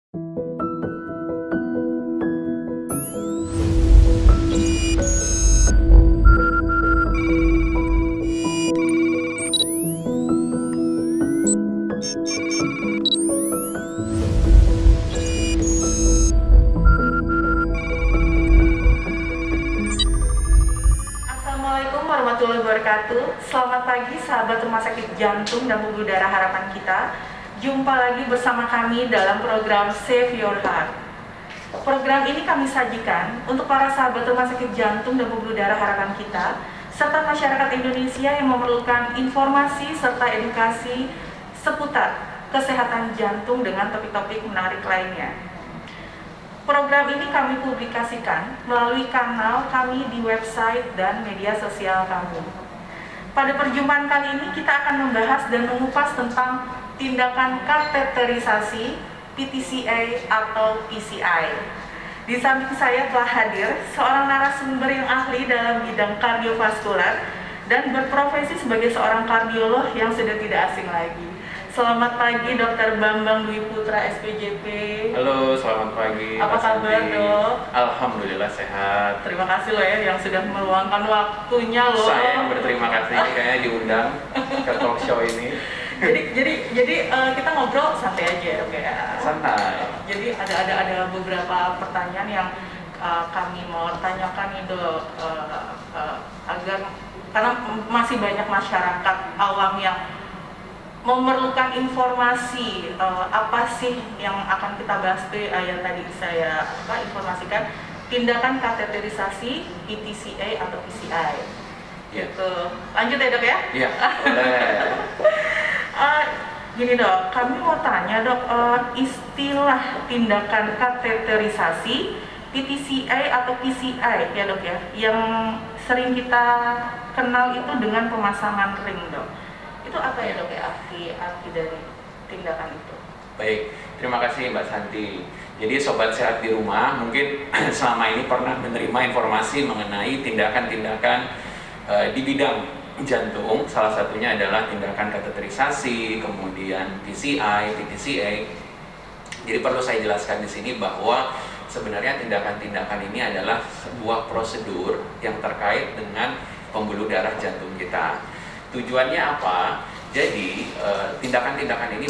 Assalamualaikum warahmatullahi wabarakatuh. Selamat pagi sahabat Rumah Sakit Jantung dan Pembuluh Darah Harapan Kita. Jumpa lagi bersama kami dalam program Save Your Heart. Program ini kami sajikan untuk para sahabat Rumah Sakit Jantung dan Pembuluh Darah Harapan Kita serta masyarakat Indonesia yang memerlukan informasi serta edukasi seputar kesehatan jantung dengan topik-topik menarik lainnya. Program ini kami publikasikan melalui kanal kami di website dan media sosial kami. Pada perjumpaan kali ini kita akan membahas dan mengupas tentang tindakan kateterisasi, PTCA atau PCI. Di samping saya telah hadir seorang narasumber yang ahli dalam bidang kardiovaskular dan berprofesi sebagai seorang kardiolog yang sudah tidak asing lagi. Selamat pagi Dr. Bambang Dwi Putra SPJP. Halo, selamat pagi. Apa kabar dok? Alhamdulillah sehat. Terima kasih loh ya yang sudah meluangkan waktunya loh. Saya yang berterima kasih kayaknya diundang ke talk show ini. Jadi kita ngobrol santai aja dok ya. Santai. Jadi ada beberapa pertanyaan yang kami mau tanyakan nih dok, agar karena masih banyak masyarakat awam yang memerlukan informasi apa sih yang akan kita bahas tuh yang tadi saya informasikan, tindakan kateterisasi, PTCA atau PCI. Ya. Gitu. Lanjut ya dok ya? Iya, boleh. Gini dok, kami mau tanya dok, istilah tindakan kateterisasi, PTCA atau PCI ya dok ya, yang sering kita kenal itu dengan pemasangan ring dok. Itu apa ya dok ya, arti dari tindakan itu? Baik, terima kasih Mbak Santi. Jadi sobat sehat di rumah mungkin selama ini pernah menerima informasi mengenai tindakan-tindakan di bidang jantung. Salah satunya adalah tindakan kateterisasi, kemudian PCI, PTCA. Jadi perlu saya jelaskan di sini bahwa sebenarnya tindakan-tindakan ini adalah sebuah prosedur yang terkait dengan pembuluh darah jantung kita. Tujuannya apa? Jadi tindakan-tindakan ini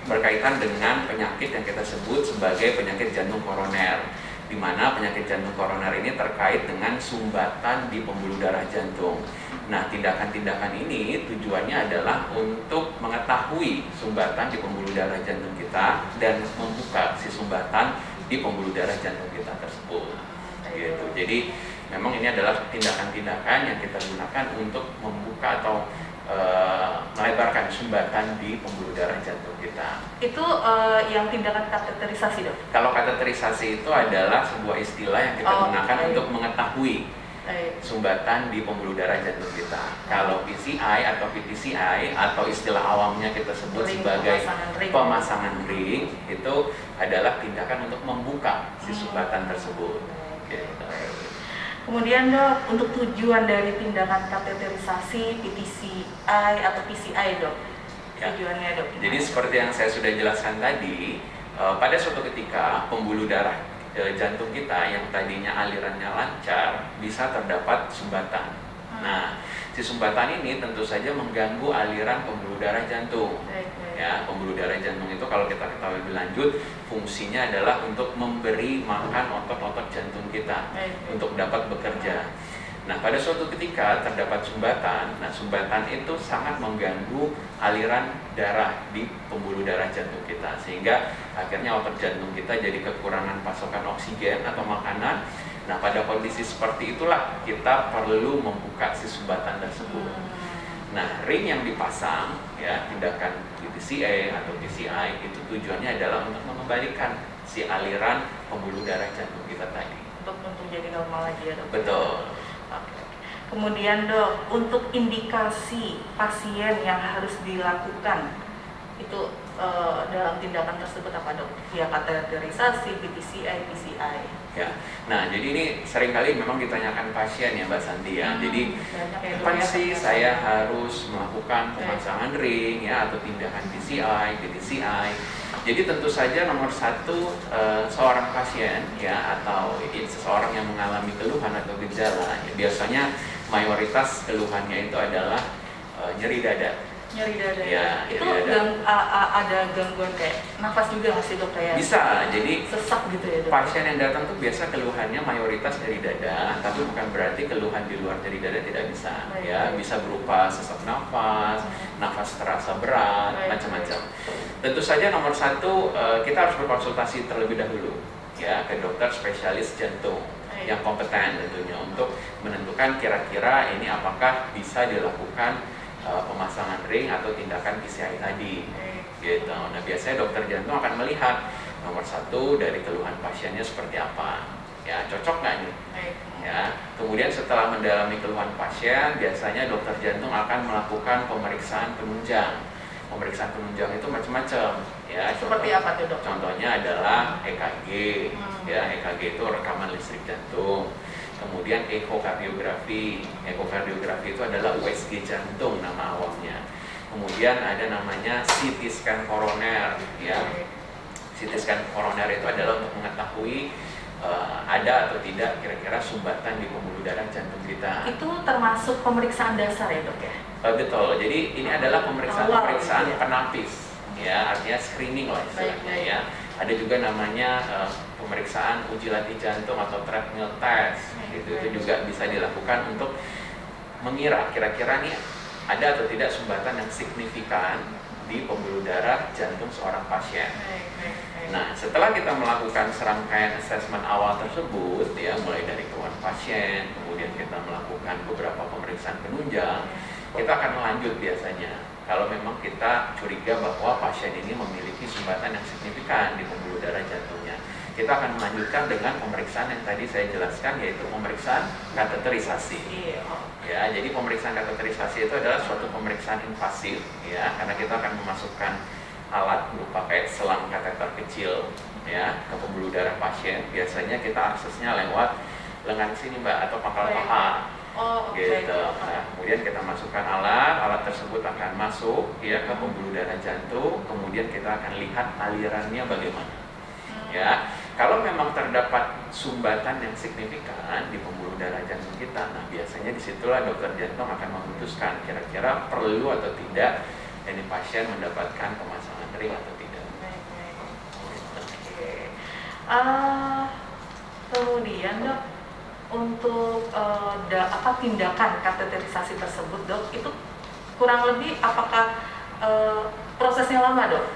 berkaitan dengan penyakit yang kita sebut sebagai penyakit jantung koroner, di mana penyakit jantung koroner ini terkait dengan sumbatan di pembuluh darah jantung. Nah, tindakan-tindakan ini tujuannya adalah untuk mengetahui sumbatan di pembuluh darah jantung kita dan membuka si sumbatan di pembuluh darah jantung kita tersebut. Gitu. Jadi memang ini adalah tindakan-tindakan yang kita gunakan untuk membuka atau melebarkan sumbatan di pembuluh darah jantung kita. Itu yang tindakan kateterisasi dok? Kalau kateterisasi itu adalah sebuah istilah yang kita gunakan untuk mengetahui sumbatan di pembuluh darah jantung kita. Kalau PCI atau PTCI atau istilah awamnya kita sebut sebagai pemasangan ring, itu adalah tindakan untuk membuka si sumbatan tersebut. Gitu. Kemudian dok, untuk tujuan dari tindakan kateterisasi, PTCI atau PCI dok, tujuannya dok? Jadi seperti yang saya sudah jelaskan tadi, pada suatu ketika pembuluh darah jantung kita yang tadinya alirannya lancar bisa terdapat sumbatan. Nah, si sumbatan ini tentu saja mengganggu aliran pembuluh darah jantung. Ya, pembuluh darah jantung itu kalau kita ketahui lebih lanjut, fungsinya adalah untuk memberi makan otot-otot jantung kita untuk dapat bekerja. Nah, pada suatu ketika terdapat sumbatan, nah sumbatan itu sangat mengganggu aliran darah di pembuluh darah jantung kita, sehingga akhirnya otot jantung kita jadi kekurangan pasokan oksigen atau makanan. Nah, pada kondisi seperti itulah kita perlu membuka si sumbatan tersebut. Nah, ring yang dipasang, ya, tindakan PTCA atau PCI itu tujuannya adalah untuk mengembalikan si aliran pembuluh darah jantung kita tadi. Untuk jadi normal lagi ya dok? Betul. Oke. Kemudian dok, untuk indikasi pasien yang harus dilakukan itu dalam tindakan tersebut apa dok? Ya, kateterisasi, PTCI, PCI. Ya, nah jadi ini seringkali memang ditanyakan pasien ya Mbak Santi ya. Jadi kapan sih saya harus melakukan pemasangan ring ya atau tindakan PCI, PTCI? Jadi tentu saja nomor satu, seorang pasien ya atau seseorang yang mengalami keluhan atau gejala, ya, biasanya mayoritas keluhannya itu adalah nyeri dada. Nyeri dada Ya, itu nyeri dada. ada gangguan kayak nafas juga nggak sih dok, kayak Bisa, jadi sesak gitu ya dok? pasien yang datang tuh biasa keluhannya mayoritas nyeri dada, tapi bukan berarti keluhan di luar nyeri dada tidak bisa. Baik, Ya, baik. bisa berupa sesak nafas, nafas terasa berat, Baik, macam-macam. Tentu saja nomor satu, kita harus berkonsultasi terlebih dahulu ya ke dokter spesialis jantung Baik. yang kompeten tentunya untuk menentukan kira-kira ini apakah bisa dilakukan pemasangan ring atau tindakan PCI tadi. Gitu. Nah, biasanya dokter jantung akan melihat nomor satu dari keluhan pasiennya seperti apa. Ya, cocok nggak nih? Baik. Ya. Kemudian setelah mendalami keluhan pasien, biasanya dokter jantung akan melakukan pemeriksaan penunjang. Pemeriksaan penunjang itu macam-macam. Ya, Seperti apa tuh dok? Contohnya adalah EKG. Ya, EKG itu rekaman listrik jantung. Kemudian ekokardiografi. Ekokardiografi itu adalah USG jantung nama awamnya. Kemudian ada namanya CT scan koroner, ya. CT scan koroner itu adalah untuk mengetahui ada atau tidak kira-kira sumbatan di pembuluh darah jantung kita. Itu termasuk pemeriksaan dasar ya dok ya? Betul. Jadi ini adalah pemeriksaan-pemeriksaan Awal, gitu ya? penapis, ya, artinya screening lah istilahnya. Baik. Ya. Ada juga namanya pemeriksaan uji latih jantung atau treadmill test. Itu juga bisa dilakukan untuk mengira kira-kira nih ada atau tidak sumbatan yang signifikan di pembuluh darah jantung seorang pasien. Nah, setelah kita melakukan serangkaian asesmen awal tersebut, ya, mulai dari keluhan pasien, kemudian kita melakukan beberapa pemeriksaan penunjang, kita akan lanjut biasanya. Kalau memang kita curiga bahwa pasien ini memiliki sumbatan yang signifikan di pembuluh darah jantungnya, kita akan melanjutkan dengan pemeriksaan yang tadi saya jelaskan, yaitu pemeriksaan kateterisasi. Ya, jadi pemeriksaan kateterisasi itu adalah suatu pemeriksaan invasif, ya, karena kita akan memasukkan alat berupa kayak selang kateter kecil, ya, ke pembuluh darah pasien. Biasanya kita aksesnya lewat lengan sini mbak atau pangkal paha. Gitu. Nah, kemudian kita masukkan alat tersebut akan masuk ya ke pembuluh darah jantung, kemudian kita akan lihat alirannya bagaimana. Ya, kalau memang terdapat sumbatan yang signifikan di pembuluh darah jantung kita, nah biasanya disitulah dokter jantung akan memutuskan kira-kira perlu atau tidak ini pasien mendapatkan pemasangan ring atau tidak. Kemudian dok, untuk tindakan kateterisasi tersebut dok, itu kurang lebih apakah prosesnya lama dok?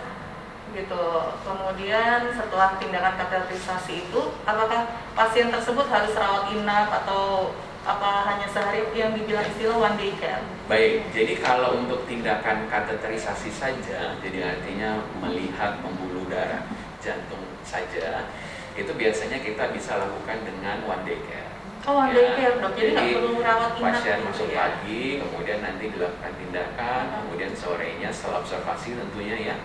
Gitu. Kemudian setelah tindakan kateterisasi itu, apakah pasien tersebut harus rawat inap atau apa hanya sehari yang dibilang istilah one day care? Baik, jadi kalau untuk tindakan kateterisasi saja, jadi artinya melihat pembuluh darah jantung saja, itu biasanya kita bisa lakukan dengan one day care. One day care dok, jadi nggak perlu rawat inap. Pasien gitu masuk ya? pagi, kemudian nanti dilakukan tindakan, kemudian sorenya setelah observasi tentunya ya,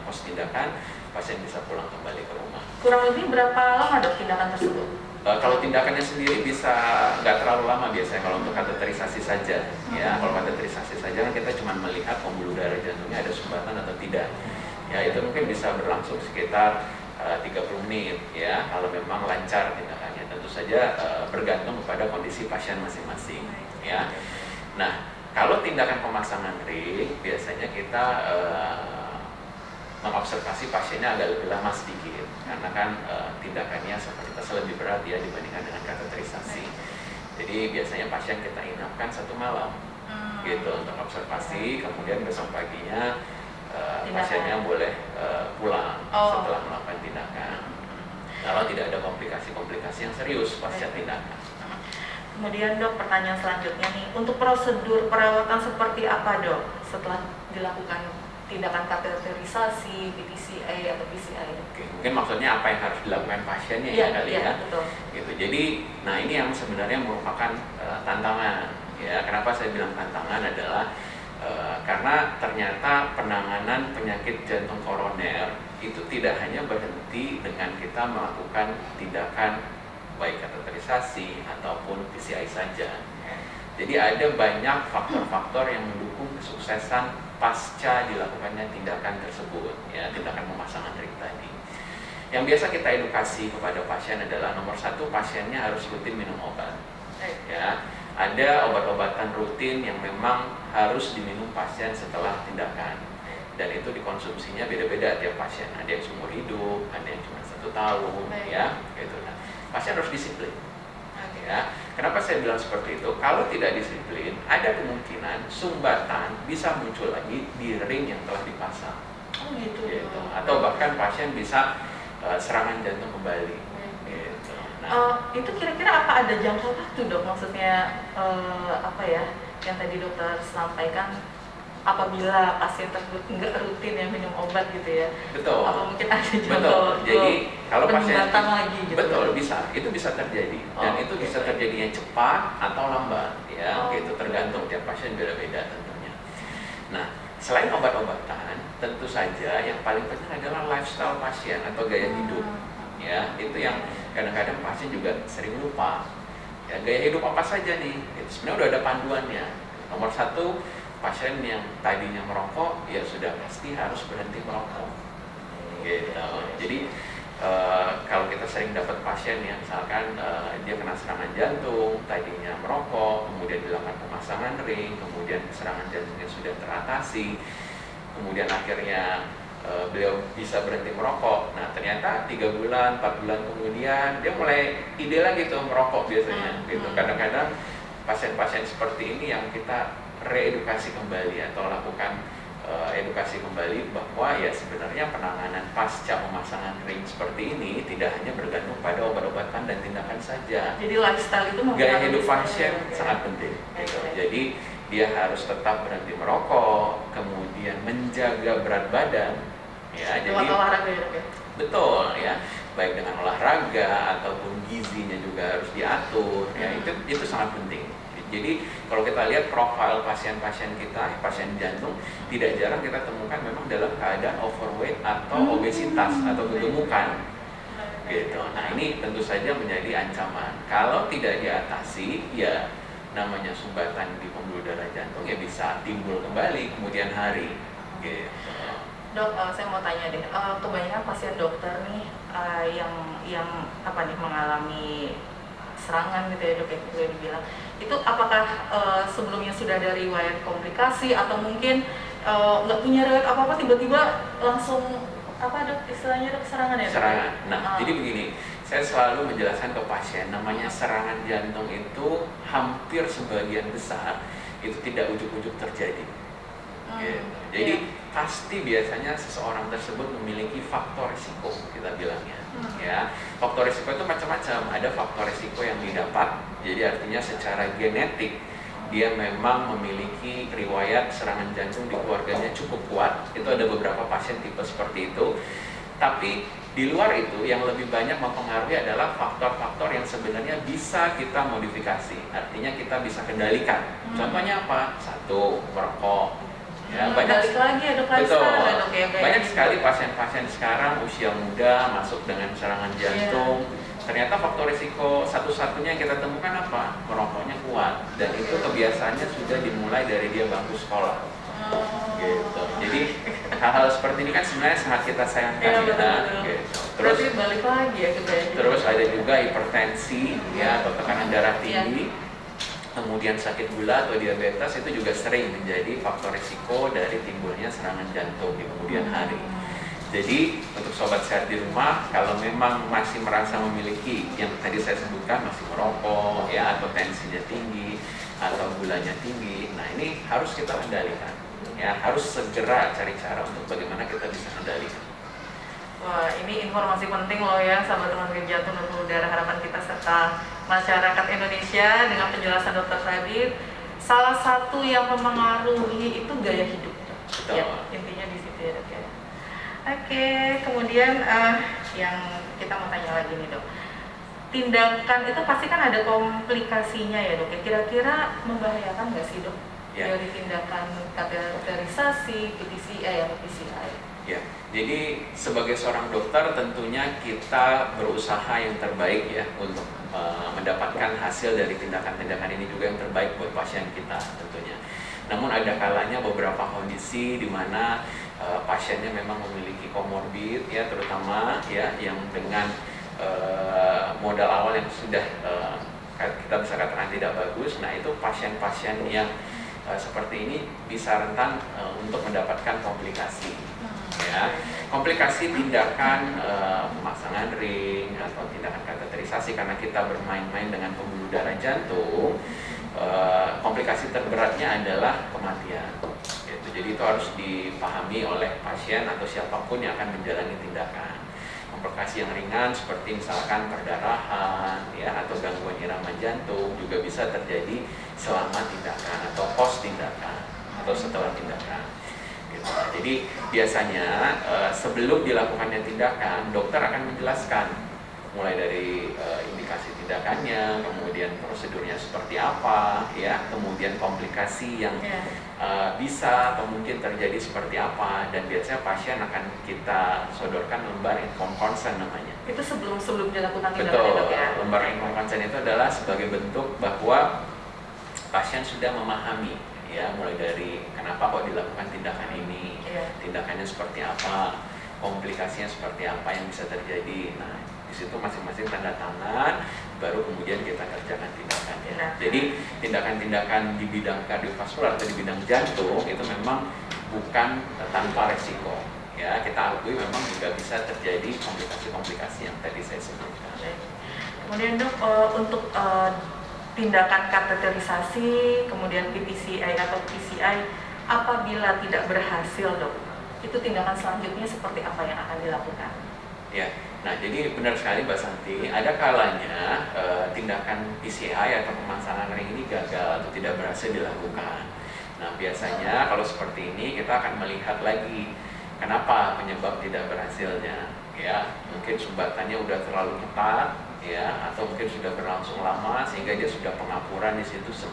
pos tindakan, pasien bisa pulang kembali ke rumah. Kurang lebih berapa lama dok tindakan tersebut? Kalau tindakannya sendiri bisa nggak terlalu lama biasanya kalau untuk kateterisasi saja. Ya, kalau kateterisasi saja kan kita cuma melihat pembuluh darah jantungnya ada sumbatan atau tidak. Ya, itu mungkin bisa berlangsung sekitar 30 menit ya kalau memang lancar tindakannya. Tentu saja bergantung kepada kondisi pasien masing-masing. Ya. Nah, kalau tindakan pemasangan ring biasanya kita mengobservasi pasiennya agak lebih lama sedikit karena kan tindakannya seperti lebih berat ya dibandingkan dengan kateterisasi. Jadi biasanya pasien kita inapkan 1 malam gitu untuk observasi, kemudian besok paginya pasiennya boleh pulang setelah melakukan tindakan. Kalau tidak ada komplikasi-komplikasi yang serius pasca tindakan. Kemudian dok, pertanyaan selanjutnya nih, untuk prosedur perawatan seperti apa dok setelah dilakukan tindakan kateterisasi, PTCA atau PCI? Oke, mungkin maksudnya apa yang harus dilakukan pasiennya ya kali ya. Betul. Gitu. Jadi, nah ini yang sebenarnya merupakan tantangan. Ya, kenapa saya bilang tantangan adalah karena ternyata penanganan penyakit jantung koroner itu tidak hanya berhenti dengan kita melakukan tindakan baik kateterisasi ataupun PCI saja. Jadi ada banyak faktor-faktor yang mendukung kesuksesan pasca dilakukannya tindakan tersebut, ya, tindakan pemasangan ring tadi. Yang biasa kita edukasi kepada pasien adalah nomor satu, pasiennya harus rutin minum obat. Ya, ada obat-obatan rutin yang memang harus diminum pasien setelah tindakan, dan itu dikonsumsinya beda-beda tiap pasien. Ada yang seumur hidup, ada yang cuma 1 tahun, ya, gitu. Nah, pasien harus disiplin. Ya, kenapa saya bilang seperti itu? Kalau tidak disiplin, ada kemungkinan sumbatan bisa muncul lagi di ring yang telah dipasang. Oh gitu. Atau bahkan pasien bisa serangan jantung kembali. Gitu. Nah, itu kira-kira apa ada jangka waktu dok? Maksudnya apa ya? Yang tadi dokter sampaikan, apabila pasien tersebut nggak rutin ya minum obat gitu ya? betul. Apa mungkin ada jangka Betul. waktu Jadi kalau pasien penyumbatan lagi gitu? betul bisa, itu bisa terjadi, dan itu bisa terjadinya cepat atau lambat, ya, gitu, tergantung tiap pasien beda-beda tentunya. Nah, selain obat-obatan, tentu saja yang paling penting adalah lifestyle pasien atau gaya hidup, ya, itu yang kadang-kadang pasien juga sering lupa. Ya, gaya hidup apa saja nih? Itu sebenarnya udah ada panduannya. Nomor satu, pasien yang tadinya merokok, ya sudah pasti harus berhenti merokok. Gitu. Jadi kalau kita sering dapat pasien yang misalkan dia kena serangan jantung, tadinya merokok, kemudian dilakukan pemasangan ring, kemudian serangan jantungnya sudah teratasi, kemudian akhirnya beliau bisa berhenti merokok. Nah, ternyata 3 bulan, 4 bulan kemudian dia mulai ide lagi tuh merokok biasanya. Gitu. Kadang-kadang pasien-pasien seperti ini yang kita reedukasi kembali atau lakukan edukasi kembali bahwa ya sebenarnya penanganan pasca pemasangan ring seperti ini tidak hanya bergantung pada obat-obatan dan tindakan saja. Jadi lifestyle itu gaya hidup pasien sangat penting. Gitu. Jadi dia harus tetap berhenti merokok, kemudian menjaga berat badan, ya. Jadi olahraga ya? Betul, ya. Baik dengan olahraga ataupun gizinya juga harus diatur, ya. Itu sangat penting. Jadi kalau kita lihat profil pasien-pasien kita, pasien jantung, tidak jarang kita temukan memang dalam keadaan overweight atau obesitas atau kegemukan. Gitu. Nah, ini tentu saja menjadi ancaman. Kalau tidak diatasi, ya namanya sumbatan di pembuluh darah jantung ya bisa timbul kembali kemudian hari. Gitu. Dok, saya mau tanya deh, kebanyakan pasien dokter nih yang apa nih mengalami serangan gitu ya dok, yang sudah dibilang itu, apakah sebelumnya sudah ada riwayat komplikasi atau mungkin nggak punya riwayat apa-apa tiba-tiba langsung apa dok istilahnya dok, serangan ya dok? Serangan. Nah, jadi begini, saya selalu menjelaskan ke pasien, namanya serangan jantung itu hampir sebagian besar itu tidak ujuk-ujuk terjadi. Gitu. Jadi pasti biasanya seseorang tersebut memiliki faktor risiko, kita bilangnya. Ya, faktor risiko itu macam-macam. Ada faktor risiko yang didapat, jadi artinya secara genetik dia memang memiliki riwayat serangan jantung di keluarganya cukup kuat. Itu ada beberapa pasien tipe seperti itu. Tapi di luar itu yang lebih banyak mempengaruhi adalah faktor-faktor yang sebenarnya bisa kita modifikasi. Artinya kita bisa kendalikan. Contohnya apa? 1, merokok. Ya, balik lagi ya dok, lifestyle ya dok ya. Banyak sekali pasien-pasien sekarang usia muda masuk dengan serangan jantung. Ternyata faktor risiko satu-satunya yang kita temukan apa? Merokoknya kuat, dan itu kebiasaannya sudah dimulai dari dia bangku sekolah. Gitu. Jadi hal-hal seperti ini kan sebenarnya sangat kita sayangkan. Gitu. Terus balik lagi ya ke terus ada juga hipertensi, ya, atau tekanan darah tinggi. Kemudian sakit gula atau diabetes itu juga sering menjadi faktor risiko dari timbulnya serangan jantung di kemudian hari. Jadi untuk sobat sehat di rumah, kalau memang masih merasa memiliki yang tadi saya sebutkan, masih merokok, ya, atau tensinya tinggi atau gulanya tinggi, nah ini harus kita kendalikan, ya, harus segera cari cara untuk bagaimana kita bisa kendalikan. Wah, ini informasi penting loh ya, sahabat rumah sakit jantung dan pembuluh darah harapan kita serta masyarakat Indonesia. Dengan penjelasan dokter tadi, salah satu yang mempengaruhi itu gaya hidup. Betul. Ya, intinya di situ ya dok ya. Oke, kemudian yang kita mau tanya lagi nih dok, tindakan itu pasti kan ada komplikasinya ya dok. Kira-kira membahayakan nggak sih dok dari tindakan kateterisasi, PCI? Ya, jadi sebagai seorang dokter tentunya kita berusaha yang terbaik ya untuk mendapatkan hasil dari tindakan-tindakan ini juga yang terbaik buat pasien kita tentunya. Namun ada kalanya beberapa kondisi di mana pasiennya memang memiliki komorbid ya, terutama ya yang dengan modal awal yang sudah kita bisa katakan tidak bagus. Nah, itu pasien-pasien yang seperti ini bisa rentan untuk mendapatkan komplikasi. Ya, komplikasi tindakan pemasangan ring atau tindakan kateterisasi karena kita bermain-main dengan pembuluh darah jantung, komplikasi terberatnya adalah kematian. Gitu. Jadi itu harus dipahami oleh pasien atau siapapun yang akan menjalani tindakan. Komplikasi yang ringan seperti misalkan perdarahan ya, atau gangguan irama jantung juga bisa terjadi selama tindakan atau pos tindakan atau setelah tindakan. Gitu. Jadi biasanya sebelum dilakukannya tindakan, dokter akan menjelaskan mulai dari indikasi tindakannya, kemudian prosedurnya seperti apa, ya, kemudian komplikasi yang bisa atau mungkin terjadi seperti apa, dan biasanya pasien akan kita sodorkan lembar informed consent namanya. Itu sebelum dilakukan tindakan Betul, itu ya? lembar informed consent itu adalah sebagai bentuk bahwa pasien sudah memahami ya, mulai dari kenapa kok dilakukan tindakan ini, tindakannya seperti apa, komplikasinya seperti apa yang bisa terjadi. Nah, di situ masing-masing tanda tangan, baru kemudian kita kerjakan tindakannya. Jadi tindakan-tindakan di bidang kardiovaskular atau di bidang jantung itu memang bukan tanpa resiko. Ya, kita akui memang juga bisa terjadi komplikasi-komplikasi yang tadi saya sebutkan. Kemudian dok, untuk tindakan kateterisasi, kemudian PTCI atau PCI, apabila tidak berhasil dok, itu tindakan selanjutnya seperti apa yang akan dilakukan? Ya, nah jadi benar sekali Mbak Santi, ada kalanya tindakan PCI atau pemasangan ring ini gagal atau tidak berhasil dilakukan. Nah biasanya kalau seperti ini kita akan melihat lagi kenapa penyebab tidak berhasilnya. Ya, mungkin sumbatannya udah terlalu ketat, ya, atau mungkin sudah berlangsung lama sehingga dia sudah pengapuran di situ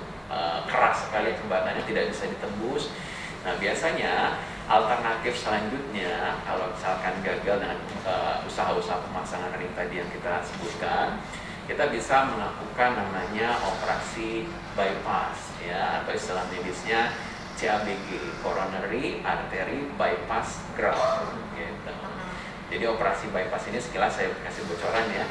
keras sekali, sumbatannya tidak bisa ditembus. Nah biasanya alternatif selanjutnya kalau misalkan gagal dengan usaha-usaha pemasangan ring tadi yang kita sebutkan, kita bisa melakukan namanya operasi bypass ya, atau istilah medisnya CABG, coronary artery bypass graft gitu. Jadi operasi bypass ini sekilas saya kasih bocoran ya,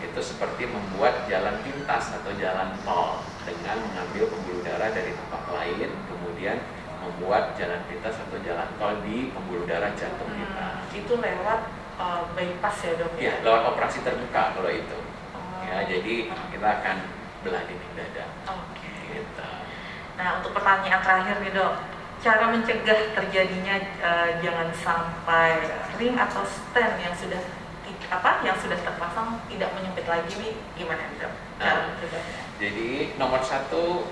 itu seperti membuat jalan pintas atau jalan tol dengan mengambil pembuluh darah dari tempat lain, kemudian membuat jalan pintas atau jalan tol di pembuluh darah jantung kita. Itu lewat bypass ya dok? Ya, lewat operasi terbuka kalau itu. Ya, jadi kita akan belah dinding dada. Oke. Gitu. Nah untuk pertanyaan terakhir nih dok, cara mencegah terjadinya jangan sampai ring atau stent yang sudah terpasang tidak menyempit lagi nih, gimana nih dok? Cara mencegahnya? Jadi nomor satu,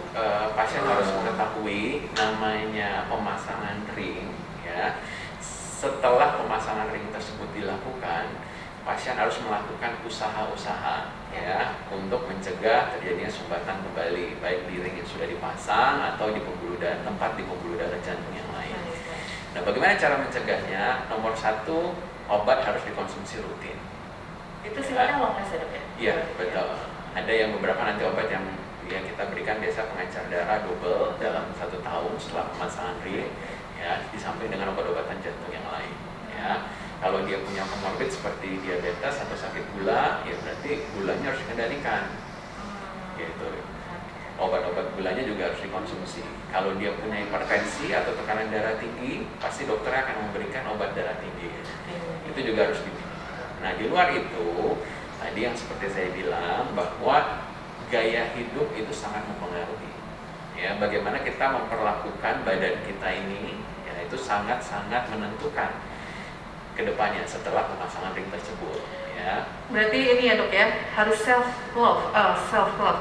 pasien harus mengetahui namanya pemasangan ring ya. Setelah pemasangan ring tersebut dilakukan, pasien harus melakukan usaha-usaha ya untuk mencegah terjadinya sumbatan kembali, baik di ring yang sudah dipasang atau di pembuluh darah, tempat di pembuluh darah jantung yang lain. Nah, bagaimana cara mencegahnya? Nomor satu, obat harus dikonsumsi rutin. Itu sifatnya long last ya dok ya? Iya, betul. Ada yang beberapa nanti obat yang kita berikan biasa pengencer darah double dalam 1 tahun setelah pemasangan ring ya, di samping dengan obat-obatan jantung yang lain ya. Kalau dia punya komorbid seperti diabetes atau sakit gula, ya berarti gulanya harus dikendalikan gitu. Obat-obat gulanya juga harus dikonsumsi. Kalau dia punya hipertensi atau tekanan darah tinggi, pasti dokter akan memberikan obat darah tinggi. Itu juga harus diminum. Nah, di luar itu tadi yang seperti saya bilang bahwa gaya hidup itu sangat mempengaruhi. Ya, bagaimana kita memperlakukan badan kita ini, ya itu sangat-sangat menentukan kedepannya setelah pemasangan ring tersebut. Ya. Berarti ini ya dok ya, harus self love,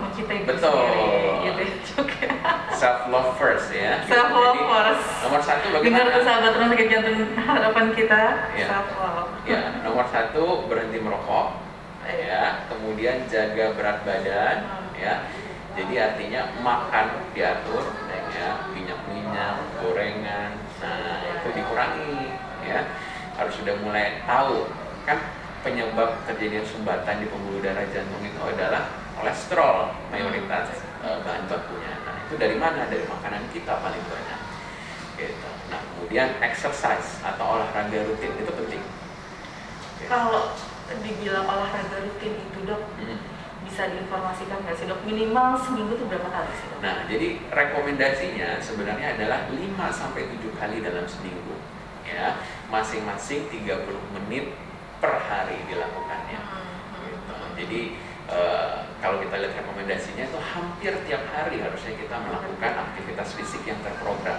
mencintai diri sendiri, gitu juga. Self love first ya. Self love first. Nomor satu Dengar bagaimana? tuh sahabat rumah sakit jantung harapan kita, Ya. self love. Ya, nomor satu berhenti merokok. Ya, kemudian jaga berat badan. Ya, jadi artinya makan diatur, ya, minyak-minyak, gorengan, nah itu dikurangi. Ya, harus sudah mulai tahu kan penyebab terjadinya sumbatan di pembuluh darah jantung itu adalah kolesterol mayoritas bahan bakunya. Nah itu dari mana? Dari makanan kita paling banyak. gitu. Nah, kemudian exercise atau olahraga rutin itu penting. Gitu. Kalau dibilang olahraga rutin itu dok, bisa diinformasikan nggak sih dok? Minimal seminggu itu berapa kali sih dok? Nah, jadi rekomendasinya sebenarnya adalah 5-7 kali dalam seminggu. Ya, masing-masing 30 menit per hari dilakukannya. Gitu. Jadi kalau kita lihat rekomendasinya itu hampir tiap hari harusnya kita melakukan aktivitas fisik yang terprogram.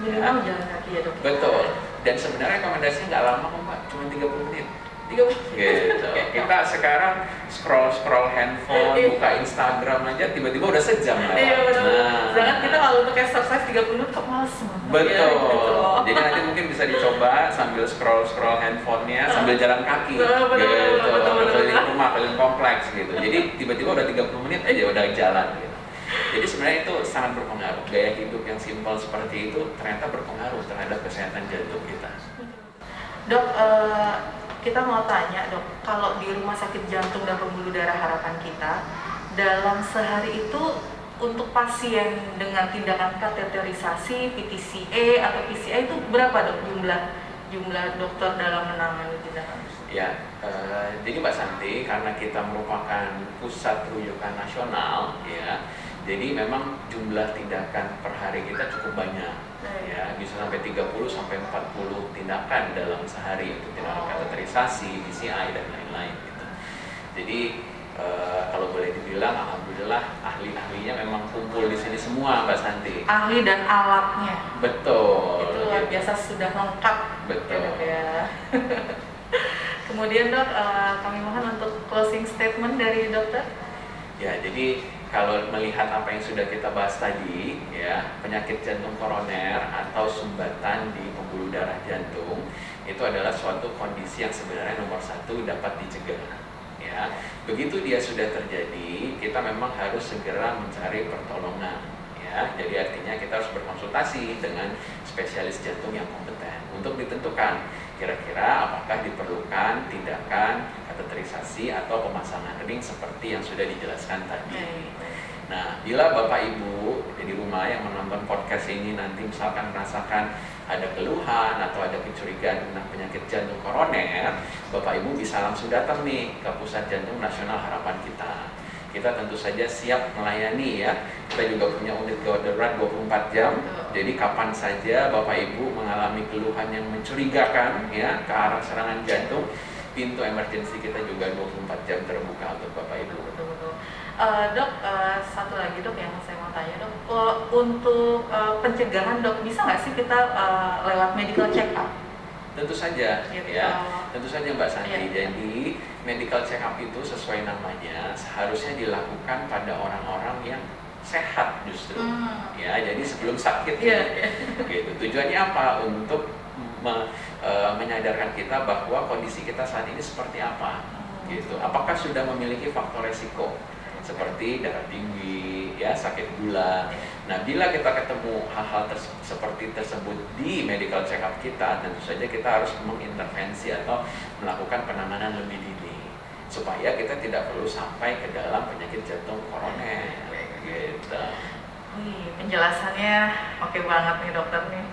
Minimal jalan kaki ya dok? Betul. Dan sebenarnya rekomendasinya nggak lama kok Mbak, cuma 30 menit. 30 gitu. Kita sekarang scroll handphone, buka Instagram aja tiba-tiba udah sejam lah. Iya betul. Nah, Jangan kita kalau untuk exercise 30 menit kok males banget. betul. Ya, gitu. Jadi nanti mungkin bisa dicoba sambil scroll handphonenya sambil jalan kaki. Betul. Keliling rumah, keliling kompleks gitu. Jadi tiba-tiba udah 30 menit aja udah jalan gitu. Jadi sebenarnya itu sangat berpengaruh. Gaya hidup yang simpel seperti itu ternyata berpengaruh terhadap kesehatan jantung kita. Dok, kita mau tanya dok, kalau di Rumah Sakit Jantung dan Pembuluh Darah Harapan kita, dalam sehari itu untuk pasien dengan tindakan kateterisasi, PTCA atau PCI itu berapa dok jumlah dokter dalam menangani tindakan? Ya, jadi Mbak Santi, karena kita merupakan pusat rujukan nasional, ya, jadi memang jumlah tindakan per hari kita cukup banyak, ya, bisa sampai 30-40 tindakan dalam sehari untuk tindakan kateterisasi, PCI dan lain-lain. Gitu. Jadi kalau boleh dibilang, alhamdulillah ahli-ahlinya memang kumpul di sini semua, Mbak Santi. Ahli dan alatnya. Betul. Itu luar biasa sudah lengkap. Betul. Ya, dok, ya. Kemudian dok, kami mohon untuk closing statement dari dokter. Ya, jadi kalau melihat apa yang sudah kita bahas tadi, ya, penyakit jantung koroner atau sumbatan di pembuluh darah jantung itu adalah suatu kondisi yang sebenarnya nomor 1 dapat dicegah. Ya, begitu dia sudah terjadi, kita memang harus segera mencari pertolongan. Ya, jadi artinya kita harus berkonsultasi dengan spesialis jantung yang kompeten untuk ditentukan kira-kira apakah diperlukan tindakan kateterisasi atau pemasangan ring seperti yang sudah dijelaskan tadi. Nah, bila Bapak Ibu di rumah yang menonton podcast ini nanti misalkan merasakan ada keluhan atau ada kecurigaan tentang penyakit jantung koroner, Bapak Ibu bisa langsung datang nih ke Pusat Jantung Nasional Harapan kita. Kita tentu saja siap melayani ya. Kita juga punya unit gawat darurat 24 jam. Jadi kapan saja Bapak Ibu mengalami keluhan yang mencurigakan ya ke arah serangan jantung, pintu emergensi kita juga 24 jam terbuka untuk Bapak Ibu. Betul. Dok, satu lagi dok yang saya mau tanya dok, untuk pencegahan dok bisa nggak sih kita lewat medical check up? Tentu saja, Gitu. ya. Tentu saja Mbak Santi. Iya. Jadi medical check up itu sesuai namanya seharusnya dilakukan pada orang-orang yang sehat justru. Ya, jadi sebelum sakit. Gitu. Tujuannya apa? Untuk menyadarkan kita bahwa kondisi kita saat ini seperti apa. Gitu. Apakah sudah memiliki faktor resiko seperti darah tinggi, ya, sakit gula. Nah, bila kita ketemu hal-hal seperti tersebut di medical check up kita, tentu saja kita harus mengintervensi atau melakukan penanganan lebih dini supaya kita tidak perlu sampai ke dalam penyakit jantung koroner. Gitu. Penjelasannya oke banget nih dokter nih.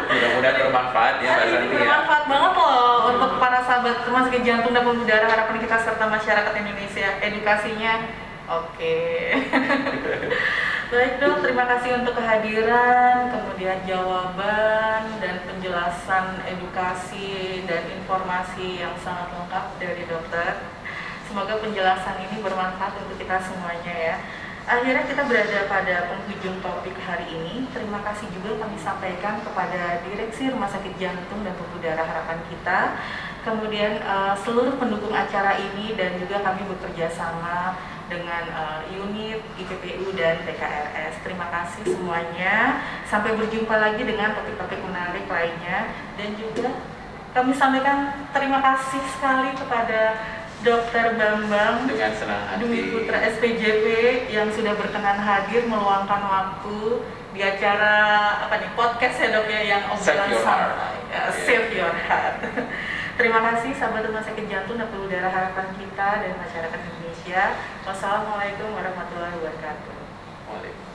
Mudah-mudahan bermanfaat ya Mbak Santi. Bermanfaat banget loh untuk para sahabat Rumah Sakit Jantung dan Pembuluh Darah Harapan kita serta masyarakat Indonesia. Edukasinya oke. Baik dok, terima kasih untuk kehadiran, kemudian jawaban dan penjelasan edukasi dan informasi yang sangat lengkap dari dokter. Semoga penjelasan ini bermanfaat untuk kita semuanya ya. Akhirnya kita berada pada penghujung topik hari ini. Terima kasih juga kami sampaikan kepada Direksi Rumah Sakit Jantung dan Pembuluh Darah Harapan kita, kemudian seluruh pendukung acara ini, dan juga kami bekerja sama dengan unit IPPU dan PKRS. Terima kasih semuanya. Sampai berjumpa lagi dengan topik-topik menarik lainnya, dan juga kami sampaikan terima kasih sekali kepada Dr. Bambang dengan senang hati Dwi Putra SPJP yang sudah berkenan hadir meluangkan waktu di acara podcast ya dok ya, yang obrolan santai, Save Your Heart. Terima kasih sahabat Rumah Sakit Jantung dan Pembuluh Darah Harapan kita dan masyarakat Indonesia. Wassalamualaikum warahmatullahi wabarakatuh. Waalaikumsalam.